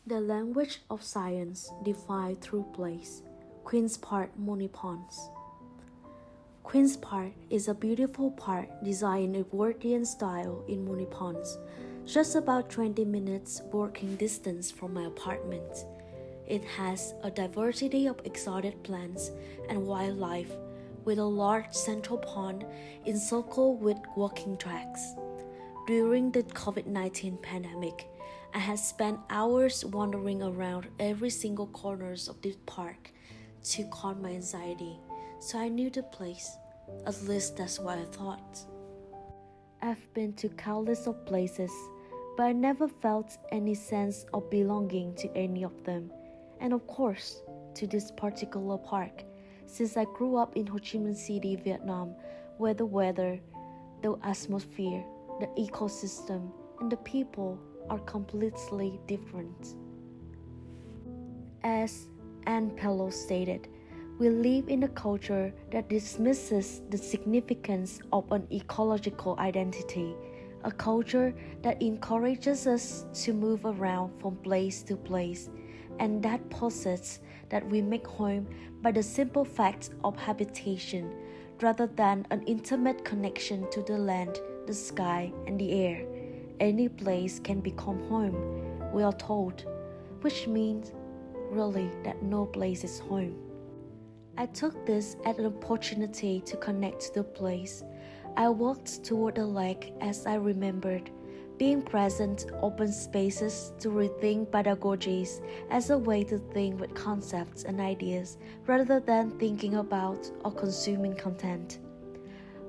The language of science defined through place. Queens Park Moonee Ponds. Queens Park is a beautiful park designed in Edwardian style in Moonee Ponds, just about 20 minutes walking distance from my apartment. It has a diversity of exotic plants and wildlife, with a large central pond encircled with walking tracks. During the COVID-19 pandemic, I had spent hours wandering around every single corner of this park to calm my anxiety, so I knew the place. At least that's what I thought. I've been to countless of places, but I never felt any sense of belonging to any of them, and of course, to this particular park, since I grew up in Ho Chi Minh City, Vietnam, where the weather, the atmosphere, the ecosystem, and the people are completely different. As Anne Pello stated, we live in a culture that dismisses the significance of an ecological identity, a culture that encourages us to move around from place to place, and that posits that we make home by the simple fact of habitation, rather than an intimate connection to the land, the sky, and the air. Any place can become home, we are told, which means really that no place is home. I took this as an opportunity to connect to the place. I walked toward the lake as I remembered, being present open spaces to rethink pedagogies as a way to think with concepts and ideas rather than thinking about or consuming content.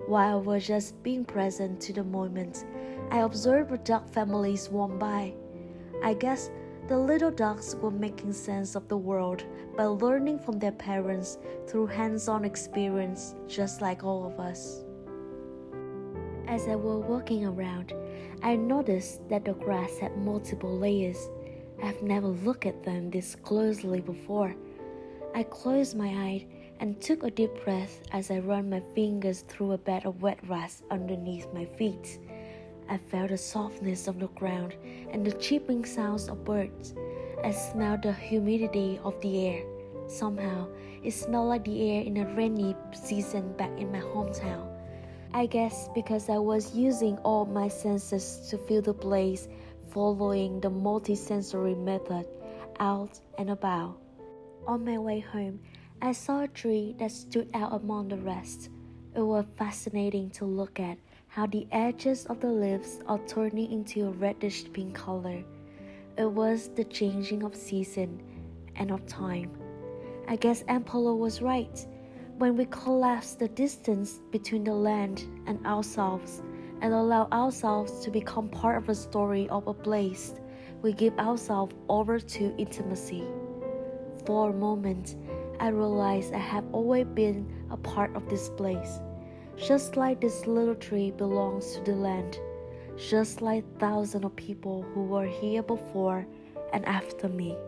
While I was just being present to the moment, I observed the duck families swarm by. I guess the little ducks were making sense of the world by learning from their parents through hands-on experience, just like all of us. As I was walking around, I noticed that the grass had multiple layers. I've never looked at them this closely before. I closed my eyes and took a deep breath as I ran my fingers through a bed of wet grass underneath my feet. I felt the softness of the ground and the chirping sounds of birds. I smelled the humidity of the air. Somehow, it smelled like the air in a rainy season back in my hometown. I guess because I was using all my senses to feel the place, following the multisensory method, out and about. On my way home, I saw a tree that stood out among the rest. It was fascinating to look at how the edges of the leaves are turning into a reddish pink color. It was the changing of season and of time. I guess Ampolo was right. When we collapse the distance between the land and ourselves and allow ourselves to become part of a story of a place, we give ourselves over to intimacy. For a moment, I realized I have always been a part of this place. Just like this little tree belongs to the land, just like thousands of people who were here before and after me.